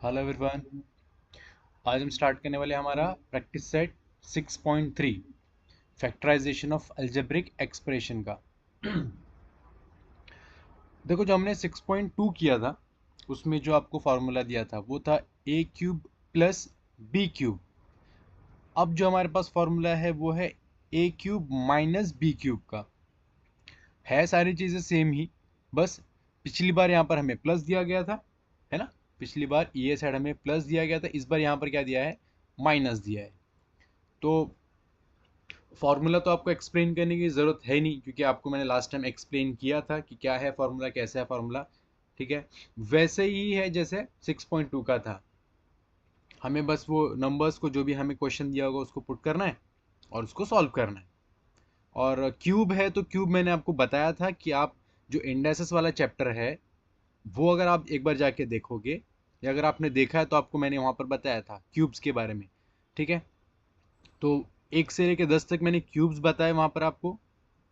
Hello everyone. आज हम start करने वाले हैं हमारा practice set 6.3 factorisation of algebraic expression का। देखो, जो हमने 6.2 किया था उसमें जो आपको फार्मूला दिया था वो था ए क्यूब प्लस बी क्यूब। अब जो हमारे पास फार्मूला है वो है ए क्यूब माइनस बी क्यूब का। है सारी चीज़ें सेम ही, बस पिछली बार यहाँ पर हमें प्लस दिया गया था, है ना। पिछली बार ये साइड हमें प्लस दिया गया था, इस बार यहाँ पर क्या दिया है, माइनस दिया है। तो फॉर्मूला तो आपको एक्सप्लेन करने की ज़रूरत है नहीं, क्योंकि आपको मैंने लास्ट टाइम एक्सप्लेन किया था कि क्या है फॉर्मूला, कैसा है फॉर्मूला। ठीक है, वैसे ही है जैसे 6.2 का था। हमें बस वो नंबर्स को, जो भी हमें क्वेश्चन दिया होगा उसको पुट करना है और उसको सॉल्व करना है। और क्यूब है तो क्यूब मैंने आपको बताया था कि आप जो इंडेक्सेस वाला चैप्टर है वो अगर आप एक बार जाके देखोगे, या अगर आपने देखा है तो आपको मैंने वहाँ पर बताया था क्यूब्स के बारे में। ठीक है, तो 1 से लेकर 10 तक मैंने क्यूब्स बताए वहाँ पर आपको,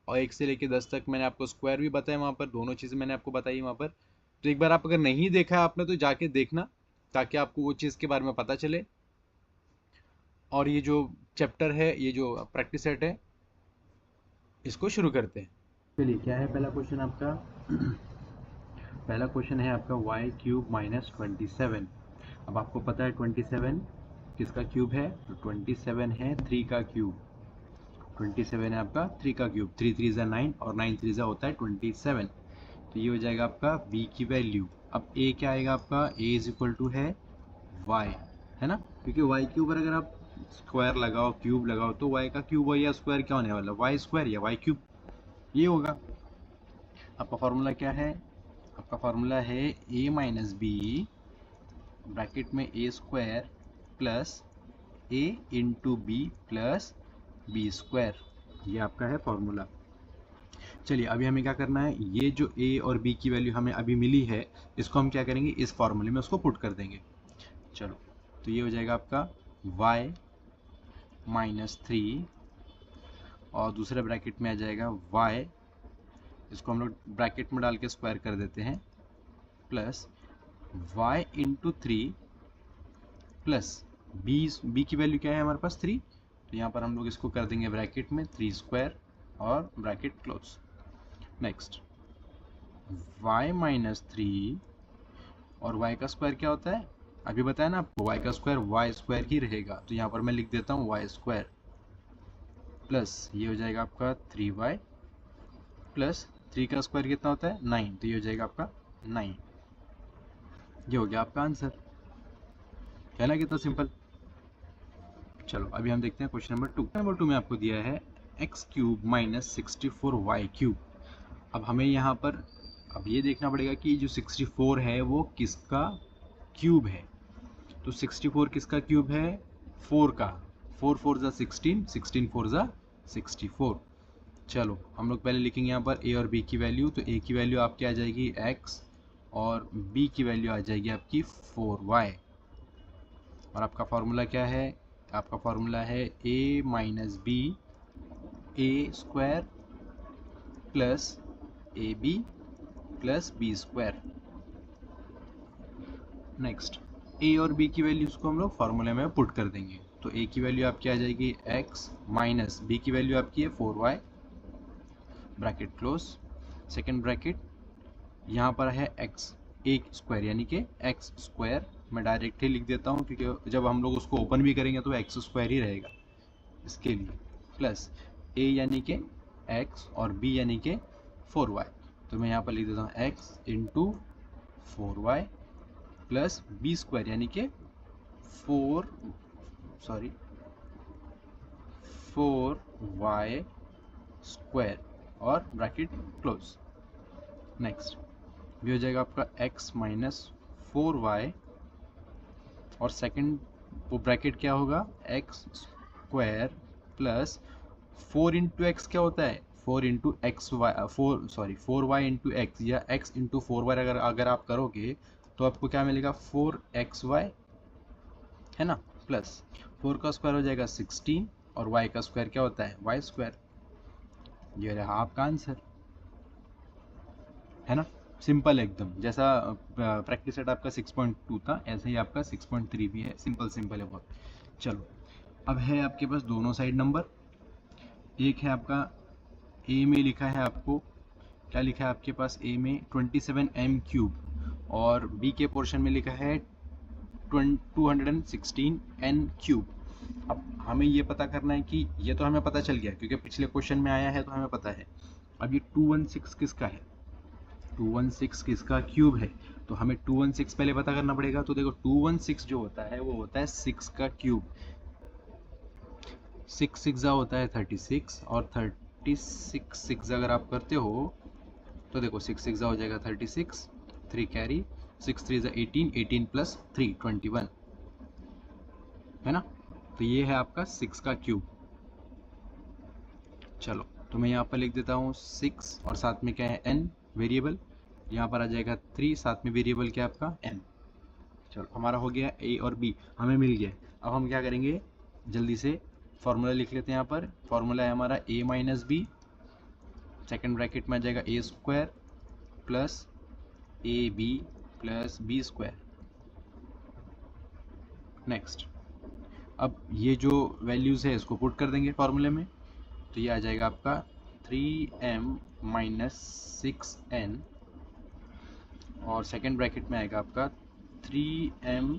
और 1 से लेकर 10 तक मैंने आपको स्क्वायर भी बताया वहाँ पर, दोनों चीज़ें मैंने आपको बताई वहाँ पर। तो एक बार आप अगर नहीं देखा है आपने तो जाके देखना, ताकि आपको वो चीज़ के बारे में पता चले। और ये जो चैप्टर है, ये जो प्रैक्टिस सेट है, इसको शुरू करते हैं। चलिए, क्या है पहला क्वेश्चन आपका? पहला क्वेश्चन है आपका वाई क्यूब माइनस 27। अब आपको पता है 27 किसका क्यूब है, तो 27 है 3 का क्यूब। 27 है आपका 3 का क्यूब, 3 3 ज़ा 9 और 9 3 ज़ा होता है 27। तो ये हो जाएगा आपका b की वैल्यू। अब a क्या आएगा आपका, a इज इक्वल टू है y, है ना, क्योंकि y के ऊपर अगर आप स्क्वायर लगाओ, क्यूब लगाओ, तो y का क्यूब या स्क्वायर क्या होने वाला, y स्क्वायर या y क्यूब, ये होगा। आपका फॉर्मूला क्या है, आपका फॉर्मूला है a माइनस बी ब्रैकेट में A square plus A into B plus B square. ये आपका है फॉर्मूला। चलिए, अभी हमें क्या करना है, ये जो a और b की वैल्यू हमें अभी मिली है, इसको हम क्या करेंगे, इस फॉर्मूले में उसको पुट कर देंगे। चलो, तो ये हो जाएगा आपका y माइनस 3, और दूसरे ब्रैकेट में आ जाएगा y, इसको हम लोग ब्रैकेट में डाल के स्क्वायर कर देते हैं, plus y into 3 plus b की वैल्यू क्या है हमारे पास 3, तो यहाँ पर हम लोग इसको कर देंगे ब्रैकेट में 3 स्क्वायर और bracket close. Next y minus 3, और y का स्क्वायर क्या होता है, अभी बताया ना आपको, y का स्क्वायर y स्क्वायर ही रहेगा, तो यहाँ पर मैं लिख देता हूँ y स्क्वायर, प्लस ये हो जाएगा आपका 3y, प्लस 3 का स्क्वायर कितना होता है 9, तो ये हो जाएगा आपका 9। ये हो गया आपका आंसर, है ना, कितना सिंपल। चलो, अभी हम देखते हैं क्वेश्चन नंबर 2 में आपको दिया है x cube minus 64 y cube. अब हमें यहाँ पर अब ये देखना पड़ेगा कि जो 64 है वो किसका क्यूब है। तो 64 किसका क्यूब है, 4 का। 4 4 ज़ा 16, 16 4 ज़ा 64। चलो, हम लोग पहले लिखेंगे यहाँ पर a और b की वैल्यू। तो a की वैल्यू आपकी आ जाएगी x, और b की वैल्यू आ जाएगी आपकी 4y। और आपका फॉर्मूला क्या है, आपका फॉर्मूला है a minus B A square plus A B plus B square. Next, a और b की वैल्यूज़ को हम लोग फार्मूले में पुट कर देंगे। तो a की वैल्यू आपकी आ जाएगी x, माइनस b की वैल्यू आपकी है 4y, bracket close, second bracket, यहाँ पर है x एक स्क्वायर यानी कि x स्क्वायर, मैं डायरेक्ट ही लिख देता हूँ क्योंकि जब हम लोग उसको ओपन भी करेंगे तो x स्क्वायर ही रहेगा इसके लिए, प्लस a यानी कि x और b यानी कि 4y। तो मैं यहाँ पर लिख देता हूँ x into 4y plus B square यानी कि 4y स्क्वायर और ब्रैकेट क्लोज। नेक्स्ट, ये हो जाएगा आपका x माइनस 4y, और सेकंड वो ब्रैकेट क्या होगा, x square plus 4 into X क्या होता है, 4 into X Y, 4y into X या x इंटू 4y अगर अगर आप करोगे तो आपको क्या मिलेगा, 4xy, है ना, प्लस 4 का स्क्वायर हो जाएगा 16, और y का स्क्वायर क्या होता है, y स्क्वायर। ये रहा आपका आंसर, है ना। सिंपल एकदम, जैसा प्रैक्टिस सेट आपका 6.2 था ऐसे ही आपका 6.3 भी है, सिंपल सिंपल है बहुत। चलो अब है आपके पास दोनों साइड नंबर। एक है आपका ए में लिखा है आपको, क्या लिखा है आपके पास ए में 27m³ और बी के पोर्शन में लिखा है 216n³। अब हमें ये पता करना है कि ये तो हमें पता चल गया क्योंकि पिछले क्वेश्चन में आया है तो हमें पता है। अब ये 216 किसका है, 216 किसका क्यूब है, तो हमें 216 पहले पता करना पड़ेगा। तो देखो 216 जो होता है वो होता है 6 का क्यूब, 6 सिक्सा होता है 36 और 36 सिक्स अगर आप करते हो तो देखो 6 सिक्सा हो जाएगा 36, 3 कैरी, 6 3 18, 18 प्लस 3 21 है ना। तो ये है आपका 6 का क्यूब। चलो तो मैं यहाँ पर लिख देता हूँ 6 और साथ में क्या है n वेरिएबल, यहाँ पर आ जाएगा 3, साथ में वेरिएबल क्या आपका m। चलो हमारा हो गया a और b, हमें मिल गया। अब हम क्या करेंगे, जल्दी से फॉर्मूला लिख लेते हैं। यहाँ पर फॉर्मूला है हमारा a minus B, second bracket में आ जाएगा a square plus A B plus B square. Next अब ये जो वैल्यूज़ है इसको पुट कर देंगे फॉर्मूले में, तो ये आ जाएगा आपका 3m माइनस 6n और सेकेंड ब्रैकेट में आएगा आपका 3m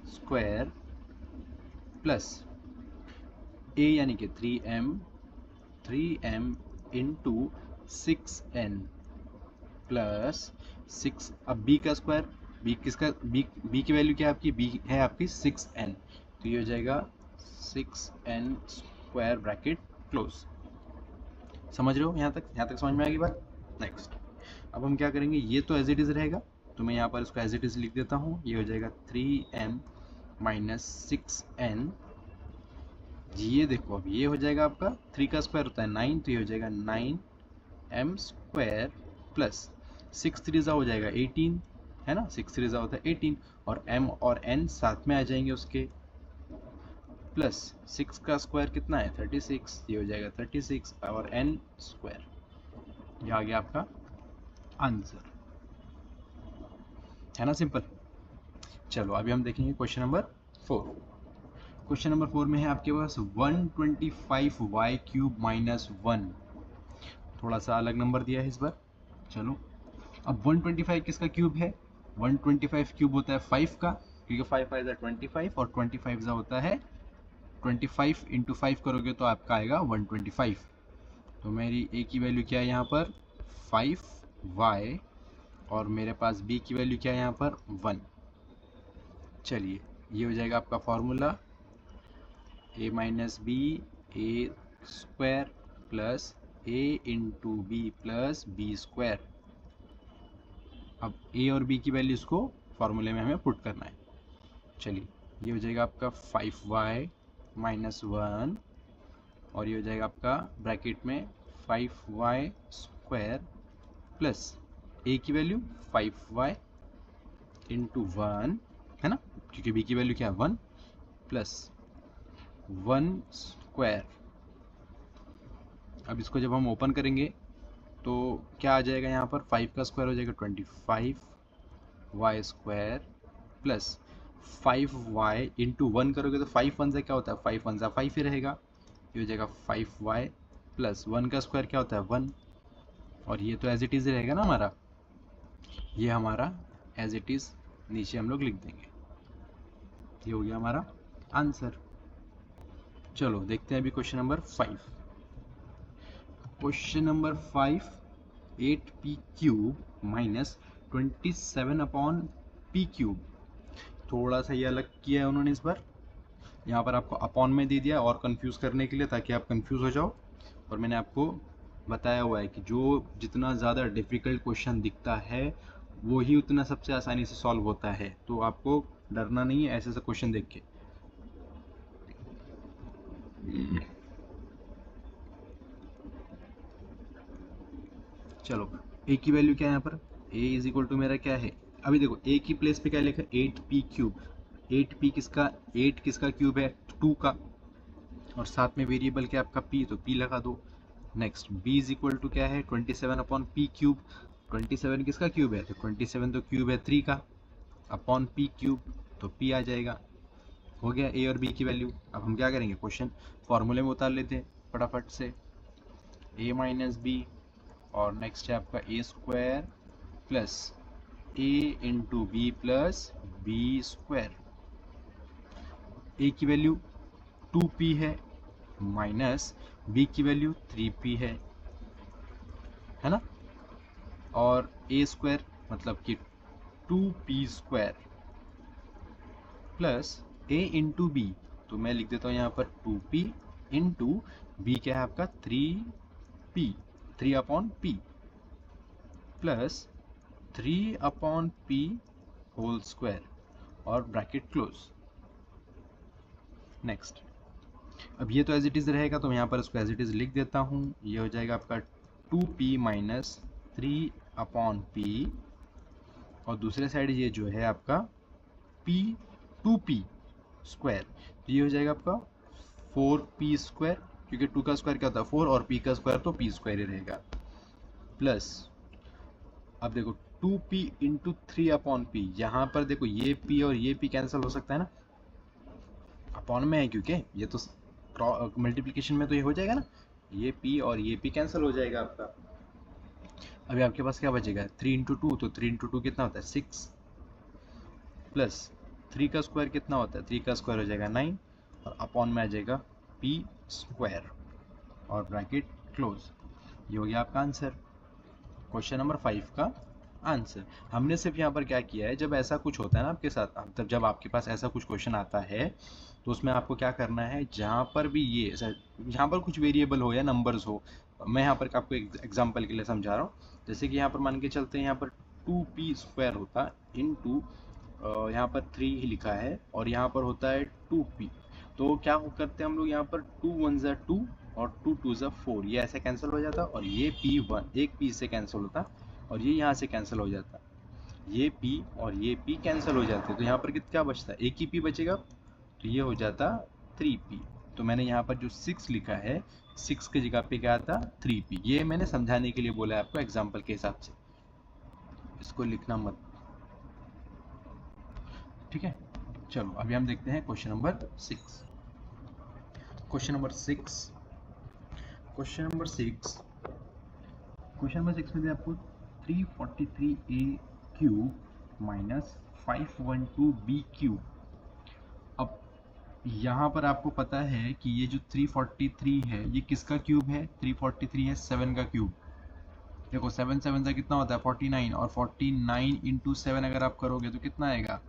स्क्वायर प्लस a यानी कि 3m इंटू 6n प्लस 6। अब b का स्क्वायर, b किसका, b की वैल्यू क्या है आपकी, b है आपकी 6n, तो ये हो जाएगा 6n स्क्वायर ब्रैकेट क्लोज। समझ रहे हो यहाँ तक समझ में आएगी बात। नेक्स्ट अब हम क्या करेंगे, ये तो एज इट इज़ रहेगा तो मैं यहाँ पर इसको एज इट इज़ लिख देता हूँ। ये हो जाएगा 3m माइनस 6n। ये देखो अब ये हो जाएगा आपका 3 का स्क्वायर होता है 9, तो ये हो जाएगा 9m स्क्वायर प्लस 6 3 हो जाएगा 18 है ना, 6 3 होता है 18 और m और n साथ में आ जाएंगे उसके, प्लस 6 का स्क्वायर कितना है 36, ये हो जाएगा 36 और n स्क्वायर। ये आ गया आपका आंसर, है ना, सिंपल। चलो अभी हम देखेंगे क्वेश्चन नंबर 4। क्वेश्चन नंबर 4 में है आपके पास 125y³ माइनस 1, थोड़ा सा अलग नंबर दिया है इस बार। चलो अब 125 किसका क्यूब है, 125 क्यूब होता है 5 का, क्योंकि 5 5 25 और 25 होता है 25 इंटू 5 करोगे तो आपका आएगा 125। तो मेरी a की वैल्यू क्या है यहाँ पर 5y और मेरे पास b की वैल्यू क्या है यहाँ पर 1। चलिए ये हो जाएगा आपका formula a minus B A square plus a into B plus B square. अब a और b की वैल्यूज़ को फॉर्मूले में हमें पुट करना है। चलिए ये हो जाएगा आपका 5y माइनस 1 और ये हो जाएगा आपका ब्रैकेट में 5y स्क्वायर प्लस a की वैल्यू 5y इंटू 1 है ना, क्योंकि b की वैल्यू क्या है 1 प्लस 1 स्क्वायर। अब इसको जब हम ओपन करेंगे तो क्या आ जाएगा यहाँ पर, 5 का स्क्वायर हो जाएगा 25y square plus 5y into 1 करोगे तो 5 1 से क्या होता है 5 1 सा 5 ही रहेगा, ये हो जाएगा 5y प्लस 1 का स्क्वायर क्या होता है 1 और ये तो एज इट इज़ रहेगा ना हमारा, ये हमारा एज इट इज़ नीचे हम लोग लिख देंगे। ये हो गया हमारा आंसर। चलो देखते हैं अभी question number 5। Question number 5 8p³ minus 27/p³। थोड़ा सा ये अलग किया है उन्होंने इस बार, यहाँ पर आपको अपॉन में दे दिया और कंफ्यूज करने के लिए, ताकि आप कंफ्यूज हो जाओ। और मैंने आपको बताया हुआ है कि जो जितना ज़्यादा डिफ़िकल्ट क्वेश्चन दिखता है वो ही उतना सबसे आसानी से सॉल्व होता है, तो आपको डरना नहीं है ऐसे ऐसे क्वेश्चन देख के। चलो a की वैल्यू क्या है यहाँ पर, a इज इक्वल टू मेरा क्या है, अभी देखो a की प्लेस पे क्या लिखा है 8p³। 8p किसका, 8 किसका क्यूब है 2 का, और साथ में वेरिएबल क्या आपका p, तो p लगा दो। Next b is equal to क्या है 27/p³। 27 किसका क्यूब है, तो 27 तो क्यूब है 3 का, अपॉन पी क्यूब, तो पी आ जाएगा। हो गया ए और बी की वैल्यू। अब हम क्या करेंगे, क्वेश्चन फॉर्मूले में उतार लेते हैं फटाफट से। ए माइनस बी, और नेक्स्ट है आपका A square plus A into B plus B square. A की वैल्यू 2p है, माइनस बी की वैल्यू 3p है ना, और ए स्क्वायर मतलब कि 2p square plus A into B, तो मैं लिख देता हूँ यहाँ पर 2p इंटू बी क्या है आपका 3p, 3 upon p plus 3 upon p whole square और ब्रैकेट क्लोज। नेक्स्ट, अब ये तो एज इट इज रहेगा, तो मैं यहाँ पर इसको एज इट इज लिख देता हूँ। ये हो जाएगा आपका 2p माइनस 3 अपॉन p, और दूसरे साइड ये जो है आपका p 2p स्क्वायर, तो ये हो जाएगा आपका 4p स्क्वायर, क्योंकि 2 का स्क्वायर क्या होता है 4 और p का स्क्वायर तो p स्क्वायर ही रहेगा, प्लस अब देखो 2p इंटू 3 अपॉन p, यहाँ पर देखो ये p और ये p कैंसिल हो सकता है ना, अपॉन में है क्योंकि ये तो मल्टीप्लिकेशन में तो ये हो जाएगा ना, ये p और ये p कैंसिल हो जाएगा आपका। अभी आपके पास क्या बचेगा 3 इंटू 2, तो 3 इंटू 2 कितना होता है 6, प्लस 3 का स्क्वायर कितना होता है 3 का स्क्वायर हो जाएगा 9, और अपॉन में आ जाएगा p स्क्वायर और ब्रैकेट क्लोज। ये हो गया आपका आंसर, क्वेश्चन नंबर 5 का आंसर। हमने सिर्फ यहाँ पर क्या किया है, जब ऐसा कुछ होता है ना आपके साथ, तब जब आपके पास ऐसा कुछ क्वेश्चन आता है तो उसमें आपको क्या करना है, जहाँ पर भी ये यहाँ पर कुछ वेरिएबल हो या नंबर्स हो, मैं यहाँ पर आपको एग्जांपल के लिए समझा रहा हूँ। जैसे कि यहाँ पर मान के चलते हैं, यहाँ पर 2p स्क्वायर होता इंटू यहाँ पर 3 ही लिखा है, और यहाँ पर होता है 2p, तो क्या करते हैं हम लोग यहाँ पर 2 1 ज़ा 2 और 2 2 ज़ा 4, ये ऐसे कैंसिल हो जाता, और ये p1 एक p से कैंसिल होता, और ये यहाँ से कैंसिल हो जाता, ये p और ये p कैंसिल हो जाते, तो यहाँ पर क्या बचता है, एक ही p बचेगा, तो ये हो जाता 3p। तो मैंने यहाँ पर जो 6 लिखा है, 6 की जगह पे क्या आता 3p, ये मैंने समझाने के लिए बोला है आपको एग्जाम्पल के हिसाब से, इसको लिखना मत, ठीक है। चलो अभी हम देखते हैं क्वेश्चन नंबर 6। क्वेश्चन नंबर 6 में आपको 343a cube minus 512b cube. अब यहाँ पर आपको पता है कि ये जो 343 है ये किसका क्यूब है, 343 है 7 का क्यूब। देखो 7 7 का कितना होता है 49, और 49 इंटू 7 अगर आप करोगे तो कितना आएगा,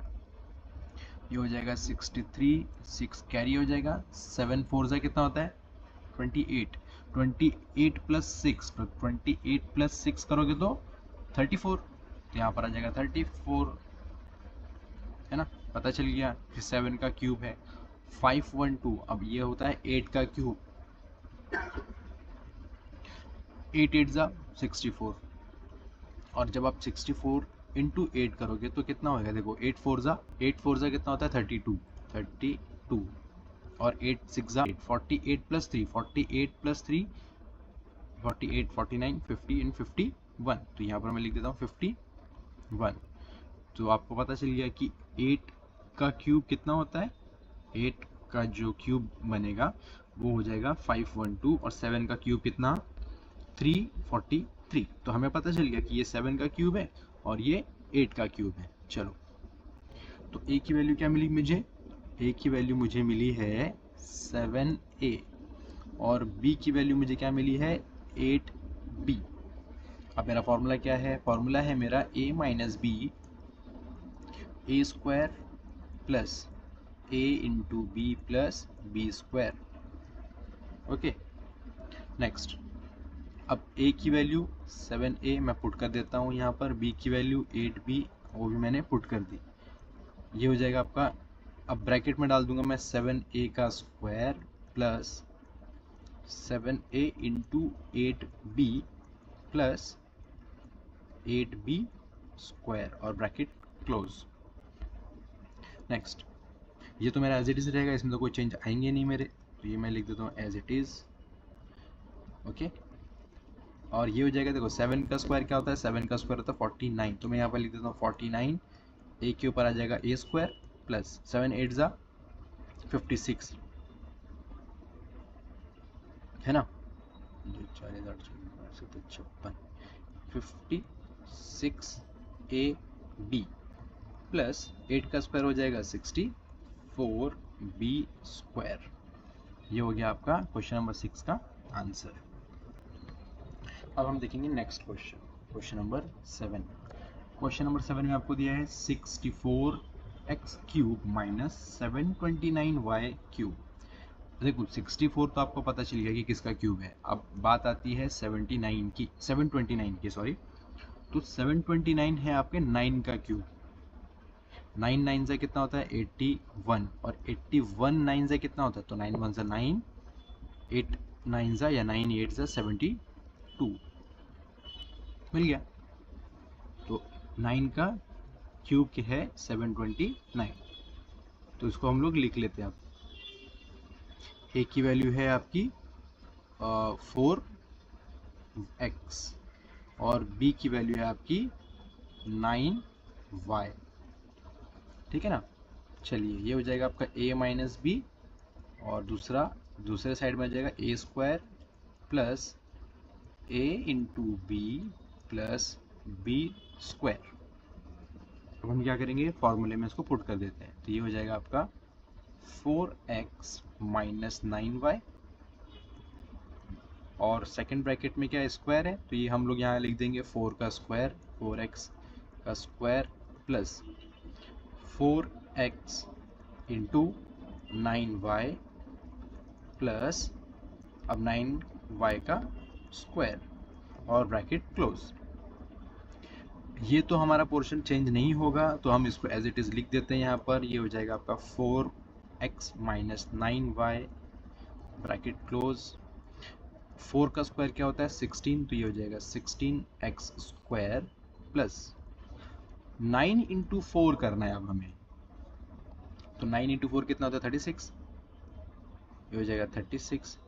ये हो जाएगा 63, 6 कैरी हो जाएगा, 7 4 से कितना होता है 28, 28 प्लस 6, 28 प्लस 6 करोगे तो 34, तो यहाँ पर आ जाएगा 34, है ना, पता चल गया कि 7 का क्यूब है। 512, अब ये होता है 8 का क्यूब, 8 8 ज़ा 64, और जब आप 64 इंटू 8 करोगे तो कितना होगा, देखो 8 4 ज़ा कितना होता है 32, और 8 6 ज़ा 8, 48 प्लस 3, 48 प्लस 3 48, 49, 50 इन 51, तो यहाँ पर मैं लिख देता हूँ 51। तो आपको पता चल गया कि 8 का क्यूब कितना होता है, 8 का जो क्यूब बनेगा वो हो जाएगा 512, और 7 का क्यूब कितना 343, तो हमें पता चल गया कि ये 7 का क्यूब है और ये 8 का क्यूब है। चलो, तो a की वैल्यू क्या मिली मुझे, a की वैल्यू मुझे मिली है 7a, और b की वैल्यू मुझे क्या मिली है 8b। अब मेरा फॉर्मूला क्या है, फॉर्मूला है मेरा a minus B A square plus a into B plus B square. Okay, next, अब a की वैल्यू 7a मैं पुट कर देता हूँ यहाँ पर, b की वैल्यू 8b वो भी मैंने पुट कर दी, ये हो जाएगा आपका। अब ब्रैकेट में डाल दूंगा मैं 7a का square plus 7a into 8b plus 8b square और ब्रैकेट क्लोज। नेक्स्ट, ये तो मेरा एज इट इज रहेगा, इसमें तो कोई चेंज आएंगे नहीं मेरे, तो ये मैं लिख देता हूँ एज इट इज। ओके, और ये हो जाएगा, देखो 7 का स्क्वायर क्या होता है, 7 का स्क्वायर होता है 49, तो मैं यहाँ पर लिख देता हूँ 49, ए के ऊपर आ जाएगा ए स्क्वायर प्लस 7 8 जा 56, है ना, 56 ए बी प्लस 8 का स्क्वायर हो जाएगा 64 बी स्क्वायर। ये हो गया आपका क्वेश्चन नंबर 6 का आंसर। अब हम देखेंगे next question, question number 7। Question number 7 में आपको दिया है 64x cube minus 729y cube. देखो 64 तो आपको पता चल गया कि किसका क्यूब है। अब बात आती है 729 की सॉरी, तो 729 है आपके 9 का क्यूब। 9 9 से कितना होता है 81, और 81 9 से कितना होता है, तो 9 1 से 9, 8 9 से या 9 8 से 72 मिल गया। तो 9 का क्यूब क्या है 729, तो इसको हम लोग लिख लेते हैं। आप ए की वैल्यू है आपकी 4x और b की वैल्यू है आपकी 9y, ठीक है ना। चलिए ये हो जाएगा आपका a माइनस बी, और दूसरे साइड में आ जाएगा A square plus a into B plus B square. अब हम क्या करेंगे, फॉर्मूले में इसको पुट कर देते हैं, तो ये हो जाएगा आपका 4x माइनस 9y, और सेकंड ब्रैकेट में क्या स्क्वायर है, तो ये हम लोग यहाँ लिख देंगे 4 का स्क्वायर, 4x का square plus 4x into 9y plus अब 9y का स्क्वायर और ब्रैकेट क्लोज। ये तो हमारा पोर्शन चेंज नहीं होगा, तो हम इसको एज इट इज़ लिख देते हैं यहाँ पर। ये हो जाएगा आपका 4x minus 9y bracket close. 4 का स्क्वायर क्या होता है 16, तो ये हो जाएगा 16x स्क्वायर प्लस 9 इंटू 4 करना है अब हमें, तो 9 इंटू 4 कितना होता है 36, ये हो जाएगा 36।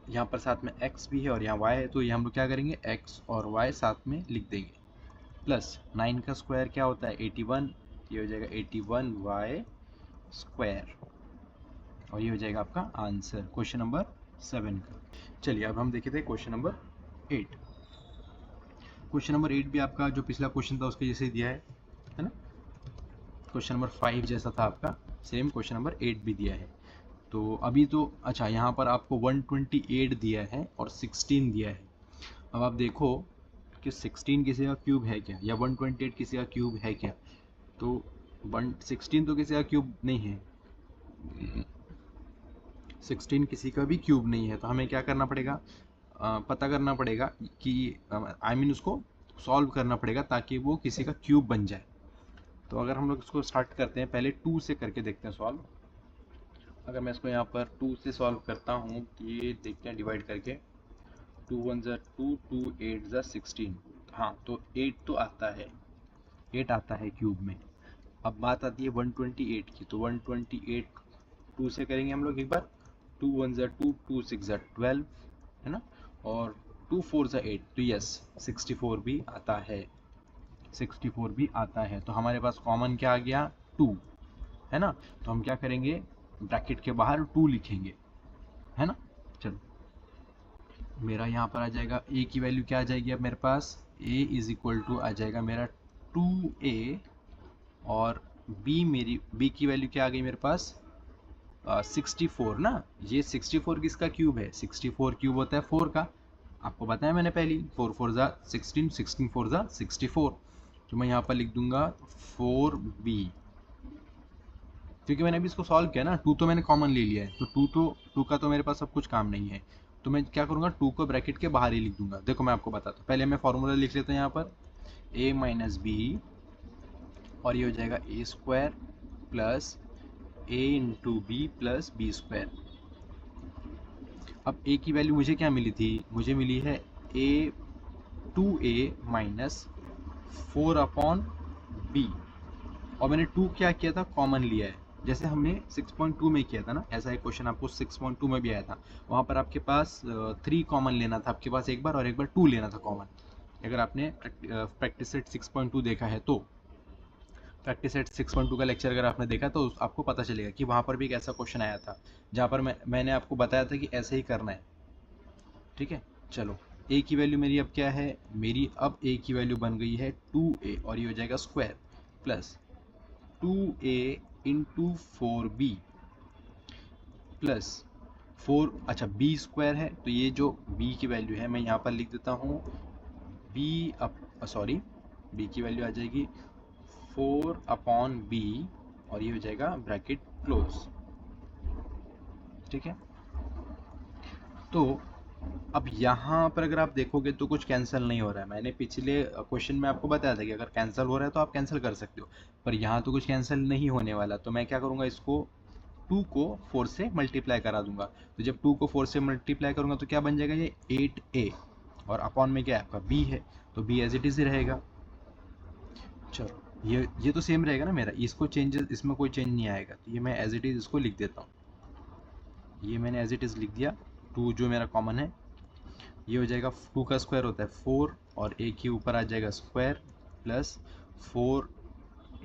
यहाँ पर साथ में x भी है और यहाँ y है, तो ये हम लोग क्या करेंगे x और y साथ में लिख देंगे, प्लस 9 का स्क्वायर क्या होता है 81, ये हो जाएगा 81y स्क्वायर, और ये हो जाएगा आपका आंसर क्वेश्चन नंबर 7 का। चलिए अब हम देखे थे क्वेश्चन नंबर 8। क्वेश्चन नंबर 8 भी आपका जो पिछला क्वेश्चन था उसके जैसे दिया है ना। क्वेश्चन नंबर 5 जैसा था आपका, सेम क्वेश्चन नंबर 8 भी दिया है। तो अभी तो अच्छा, यहाँ पर आपको 128 दिया है और 16 दिया है। अब आप देखो कि 16 किसी का क्यूब है क्या, या 128 किसी का क्यूब है क्या, तो 16 तो किसी का क्यूब नहीं है, 16 किसी का भी क्यूब नहीं है, तो हमें क्या करना पड़ेगा, पता करना पड़ेगा कि आई मीन उसको सॉल्व करना पड़ेगा ताकि वो किसी का क्यूब बन जाए। तो अगर हम लोग इसको स्टार्ट करते हैं, पहले 2 से करके देखते हैं सॉल्व। अगर मैं इसको यहाँ पर 2 से सॉल्व करता हूँ, तो ये देखते हैं डिवाइड करके, 2 1 ज़ा 2, 2 8 ज़ा 16, हाँ तो 8 तो आता है, 8 आता है क्यूब में। अब बात आती है 128 की, तो 128 2 से करेंगे हम लोग एक बार, 2 1 ज़ा 2, 2 6 ज़ा 12, है ना, और 2 4 ज़ा 8, तो यस 64 भी आता है, 64 भी आता है। तो हमारे पास कॉमन क्या आ गया 2, है ना, तो हम क्या करेंगे ब्रैकेट के बाहर 2 लिखेंगे, है ना। चलो मेरा यहाँ पर आ जाएगा a की वैल्यू क्या आ जाएगी, अब मेरे पास a इज इक्वल टू आ जाएगा मेरा 2a, और b की वैल्यू क्या आ गई मेरे पास 64 ना। ये 64 किसका क्यूब है, 64 क्यूब होता है 4 का, आपको बताया मैंने पहले, 4 4 ज़ा 16, 16 4 ज़ा 64, तो मैं यहाँ पर लिख दूंगा 4b, क्योंकि मैंने अभी इसको सॉल्व किया ना, 2 तो मैंने कॉमन ले लिया है, तो 2 का तो मेरे पास सब कुछ काम नहीं है, तो मैं क्या करूँगा 2 को ब्रैकेट के बाहर ही लिख दूंगा। देखो मैं आपको बताता हूँ, पहले मैं फॉर्मूला लिख लेता हूँ यहाँ पर a माइनस बी, और ये हो जाएगा A square plus a into B plus B square. अब a की वैल्यू मुझे क्या मिली थी, मुझे मिली है a 2a minus 4 upon B, और मैंने 2 क्या किया था कॉमन लिया है, जैसे हमने 6.2 में किया था ना, ऐसा एक क्वेश्चन आपको 6.2 में भी आया था। वहाँ पर आपके पास 3 कॉमन लेना था आपके पास एक बार, और एक बार 2 लेना था कॉमन। अगर आपने प्रैक्टिस सेट 6.2 देखा है तो प्रैक्टिस सेट 6.2 का लेक्चर अगर आपने देखा तो आपको पता चलेगा कि वहाँ पर भी एक ऐसा क्वेश्चन आया था जहाँ पर मैंने आपको बताया था कि ऐसे ही करना है। ठीक है, चलो a की वैल्यू मेरी अब क्या है, मेरी अब a की वैल्यू बन गई है 2a, और ये हो जाएगा square plus 2a into 4b plus 4, अच्छा b स्क्वायर है तो ये जो b की वैल्यू है मैं यहाँ पर लिख देता हूँ b सॉरी b की वैल्यू आ जाएगी 4/b, और ये हो जाएगा ब्रैकेट क्लोज। ठीक है, तो अब यहाँ पर अगर आप देखोगे तो कुछ कैंसिल नहीं हो रहा है। मैंने पिछले क्वेश्चन में आपको बताया था कि अगर कैंसिल हो रहा है तो आप कैंसिल कर सकते हो, पर यहाँ तो कुछ कैंसिल नहीं होने वाला। तो मैं क्या करूँगा, इसको 2 को 4 से मल्टीप्लाई करा दूंगा। तो जब 2 को 4 से मल्टीप्लाई करूंगा तो क्या बन जाएगा, ये 8a, और अपॉन में क्या है आपका b है, तो b एज इट इज ही रहेगा। चलो ये तो सेम रहेगा ना मेरा, इसको चेंजेस, इसमें कोई चेंज नहीं आएगा, तो ये मैं एज इट इज इसको लिख देता हूँ। ये मैंने एज इट इज लिख दिया। 2 जो मेरा कॉमन है, ये हो जाएगा 2 का स्क्वायर होता है 4, और a के ऊपर आ जाएगा स्क्वायर प्लस 4,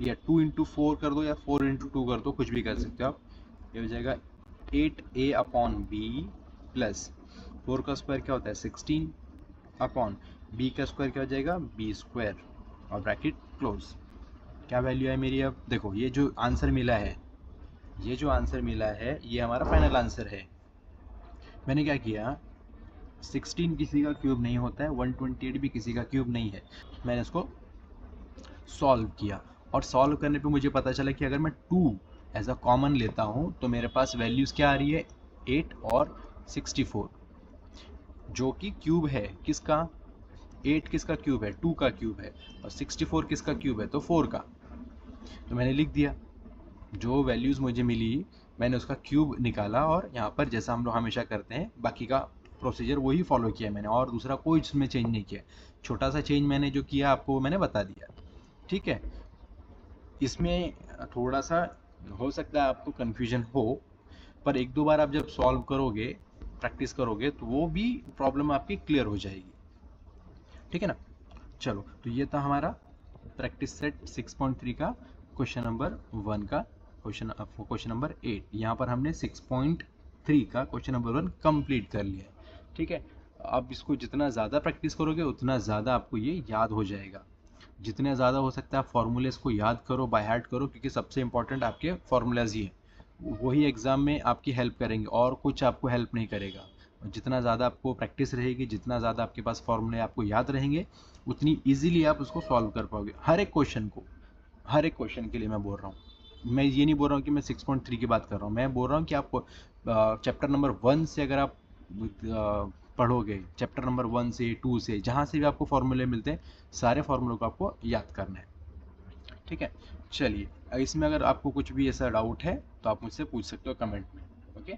या 2 इंटू 4 कर दो या 4 इंटू 2 कर दो, कुछ भी कर सकते हो आप। ये हो जाएगा 8a अपॉन b प्लस 4 का स्क्वायर क्या होता है 16 अपॉन b का स्क्वायर क्या हो जाएगा b स्क्वायर, और ब्रैकेट क्लोज। क्या वैल्यू है मेरी, अब देखो ये जो आंसर मिला है, ये जो आंसर मिला है ये हमारा फाइनल आंसर है। मैंने क्या किया, 16 किसी का क्यूब नहीं होता है, 128 भी किसी का क्यूब नहीं है। मैंने इसको सॉल्व किया, और सॉल्व करने पे मुझे पता चला कि अगर मैं 2 एज अ कॉमन लेता हूँ तो मेरे पास वैल्यूज़ क्या आ रही है 8 और 64, जो कि क्यूब है किसका, 8 किसका क्यूब है 2 का क्यूब है, और 64 किसका क्यूब है तो 4 का। तो मैंने लिख दिया, जो वैल्यूज़ मुझे मिली मैंने उसका क्यूब निकाला, और यहाँ पर जैसा हम लोग हमेशा करते हैं बाकी का प्रोसीजर वही फॉलो किया मैंने, और दूसरा कोई इसमें चेंज नहीं किया। छोटा सा चेंज मैंने जो किया आपको मैंने बता दिया। ठीक है, इसमें थोड़ा सा हो सकता है आपको कन्फ्यूजन हो, पर एक दो बार आप जब सॉल्व करोगे, प्रैक्टिस करोगे, तो वो भी प्रॉब्लम आपकी क्लियर हो जाएगी। ठीक है ना, चलो तो ये था हमारा प्रैक्टिस सेट 6.3 का क्वेश्चन नंबर 1 का क्वेश्चन नंबर 8। यहाँ पर हमने 6.3 का क्वेश्चन नंबर 1 कंप्लीट कर लिया है। ठीक है, अब इसको जितना ज़्यादा प्रैक्टिस करोगे उतना ज़्यादा आपको ये याद हो जाएगा। जितने ज़्यादा हो सकता है आप फार्मूलेस को याद करो, बाय हार्ट करो, क्योंकि सबसे इंपॉर्टेंट आपके फार्मूलाज ही है, वही एग्ज़ाम में आपकी हेल्प करेंगे, और कुछ आपको हेल्प नहीं करेगा। जितना ज़्यादा आपको प्रैक्टिस रहेगी, जितना ज़्यादा आपके पास फार्मूले आपको याद रहेंगे, उतनी ईजिली आप उसको सॉल्व कर पाओगे हर एक क्वेश्चन को। हर एक क्वेश्चन के लिए मैं बोल रहा हूँ, मैं ये नहीं बोल रहा हूँ कि मैं 6.3 की बात कर रहा हूँ, मैं बोल रहा हूँ कि आपको चैप्टर नंबर 1 से अगर आप पढ़ोगे, चैप्टर नंबर 1 से 2 से जहाँ से भी आपको फॉर्मूले मिलते हैं, सारे फॉर्मूलों को आपको याद करना है। ठीक है, चलिए इसमें अगर आपको कुछ भी ऐसा डाउट है तो आप मुझसे पूछ सकते हो कमेंट में। ओके।